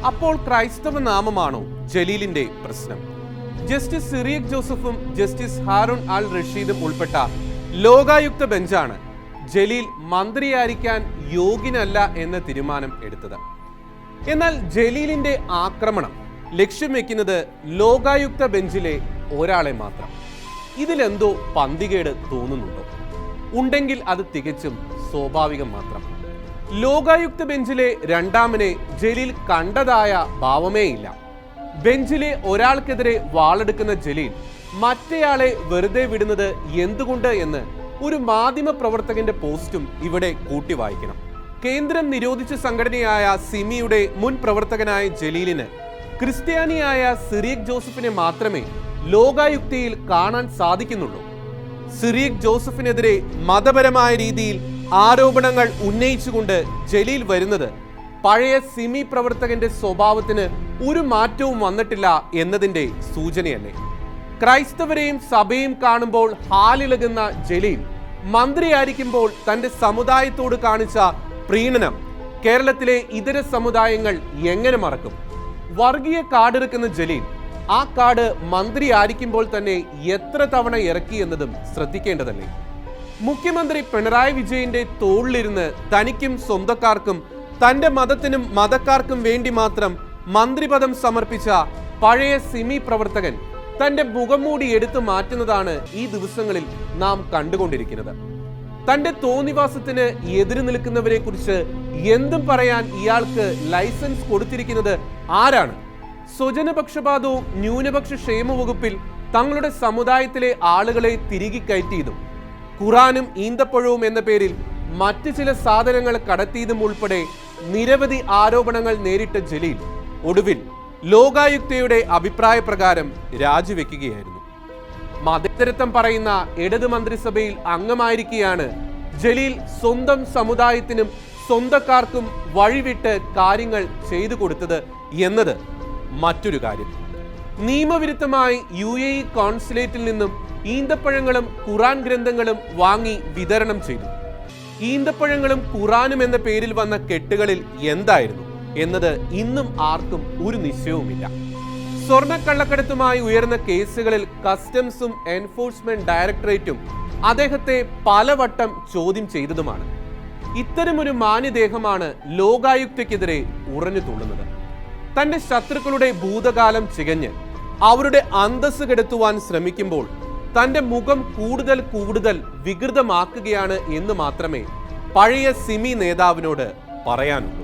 അപ്പോൾ ക്രൈസ്തവ നാമമാണോ ജലീലിന്റെ പ്രശ്നം? ജസ്റ്റിസ് സിറിയക് ജോസഫും ജസ്റ്റിസ് ഹാറൂൺ അൽ റഷീദും ഉൾപ്പെട്ട ലോകായുക്ത ബെഞ്ചാണ് ജലീൽ മന്ത്രിയായിരിക്കാൻ യോഗ്യനല്ല എന്ന തീരുമാനം എടുത്തത്. എന്നാൽ ജലീലിന്റെ ആക്രമണം ലക്ഷ്യം വെക്കുന്നത് ലോകായുക്ത ബെഞ്ചിലെ ഒരാളെ മാത്രം. ഇതിലെന്തോ പന്തികേട് തോന്നുന്നുണ്ടോ? ഉണ്ടെങ്കിൽ അത് തികച്ചും സ്വാഭാവികം മാത്രം. ലോകായുക്ത ബെഞ്ചിലെ രണ്ടാമനെ ജലീൽ കണ്ടതായ ഭാവമേയില്ല. ബെഞ്ചിലെ ഒരാൾക്കെതിരെ വാളെടുക്കുന്ന ജലീൽ മറ്റേയാളെ വെറുതെ വിടുന്നത് എന്തുകൊണ്ട് എന്ന് ഒരു മാധ്യമ പ്രവർത്തകന്റെ പോസ്റ്റും ഇവിടെ കൂട്ടി വായിക്കണം. കേന്ദ്രം നിരോധിച്ച സംഘടനയായ സിമിയുടെ മുൻ പ്രവർത്തകനായ ജലീലിന് ക്രിസ്ത്യാനിയായ സിറിയക് ജോസഫിനെ മാത്രമേ ലോകായുക്തയിൽ കാണാൻ സാധിക്കുന്നുള്ളൂ. സിറിയക് ജോസഫിനെതിരെ മതപരമായ രീതിയിൽ ആരോപണങ്ങൾ ഉന്നയിച്ചുകൊണ്ട് ജലീൽ വരുന്നത് പഴയ സിമി പ്രവർത്തകന്റെ സ്വഭാവത്തിന് ഒരു മാറ്റവും വന്നിട്ടില്ല എന്നതിന്റെ സൂചനയല്ലേ? ക്രൈസ്തവരെയും സഭയും കാണുമ്പോൾ ഹാലിളകുന്ന ജലീൽ മന്ത്രിയായിരിക്കുമ്പോൾ തന്റെ സമുദായത്തോട് കാണിച്ച പ്രീണനം കേരളത്തിലെ ഇതര സമുദായങ്ങൾ എങ്ങനെ മറക്കും? വർഗീയ കാർഡെടുക്കുന്ന ജലീൽ ആ കാർഡ് മന്ത്രിയായിരിക്കുമ്പോൾ തന്നെ എത്ര തവണ ഇറക്കി എന്നതും ശ്രദ്ധിക്കേണ്ടതല്ലേ? മുഖ്യമന്ത്രി പിണറായി വിജയന്റെ തോളിലിരുന്ന് തനിക്കും സ്വന്തക്കാർക്കും തന്റെ മതത്തിനും മതക്കാർക്കും വേണ്ടി മാത്രം മന്ത്രിപദം സമർപ്പിച്ച പഴയ സിമി പ്രവർത്തകൻ തന്റെ മുഖംമൂടി എടുത്തു മാറ്റുന്നതാണ് ഈ ദിവസങ്ങളിൽ നാം കണ്ടുകൊണ്ടിരിക്കുന്നത്. തന്റെ തോന്നിവാസത്തിന് എതിര് നിൽക്കുന്നവരെ കുറിച്ച് എന്തും പറയാൻ ഇയാൾക്ക് ലൈസൻസ് കൊടുത്തിരിക്കുന്നത് ആരാണ്? സ്വജനപക്ഷപാതവും ന്യൂനപക്ഷ ക്ഷേമ വകുപ്പിൽ തങ്ങളുടെ സമുദായത്തിലെ ആളുകളെ തിരികെ കയറ്റിയതും ഖുറാനും ഈന്തപ്പഴവും എന്ന പേരിൽ മറ്റു ചില സാധനങ്ങൾ കടത്തിയതും ഉൾപ്പെടെ നിരവധി ആരോപണങ്ങൾ നേരിട്ട ജലീൽ ഒടുവിൽ ലോകായുക്തയുടെ അഭിപ്രായ പ്രകാരം രാജിവെക്കുകയായിരുന്നു. മതേതരത്വം പറയുന്ന ഇടത് മന്ത്രിസഭയിൽ അംഗമായിരിക്കെയാണ് ജലീൽ സ്വന്തം സമുദായത്തിനും സ്വന്തക്കാർക്കും വഴിവിട്ട് കാര്യങ്ങൾ ചെയ്തു കൊടുത്തത് എന്നത് മറ്റൊരു കാര്യം. നിയമവിരുദ്ധമായി UAE കോൺസുലേറ്റിൽ നിന്നും ഈന്തപ്പഴങ്ങളും ഖുറാൻ ഗ്രന്ഥങ്ങളും വാങ്ങി വിതരണം ചെയ്തു. ഈന്തപ്പഴങ്ങളും ഖുറാനും എന്ന പേരിൽ വന്ന കെട്ടുകളിൽ എന്തായിരുന്നു എന്നത് ഇന്നും ആർക്കും ഒരു നിശ്ചയവുമില്ല. സ്വർണ്ണക്കള്ളക്കടത്തുമായി ഉയർന്ന കേസുകളിൽ കസ്റ്റംസും എൻഫോഴ്സ്മെന്റ് ഡയറക്ടറേറ്റും അദ്ദേഹത്തെ പലവട്ടം ചോദ്യം ചെയ്തതുമാണ്. ഇത്തരമൊരു മാന്യദേഹമാണ് ലോകായുക്തയ്ക്കെതിരെ ഉറഞ്ഞു തുള്ളുന്നത്. തന്റെ ശത്രുക്കളുടെ ഭൂതകാലം ചികഞ്ഞ് അവരുടെ അന്തസ് കെടുത്തുവാൻ ശ്രമിക്കുമ്പോൾ തന്റെ മുഖം കൂടുതൽ വികൃതമാക്കുകയാണ് എന്ന് മാത്രമേ പഴയ സിമി നേതാവിനോട് പറയാനുള്ളൂ.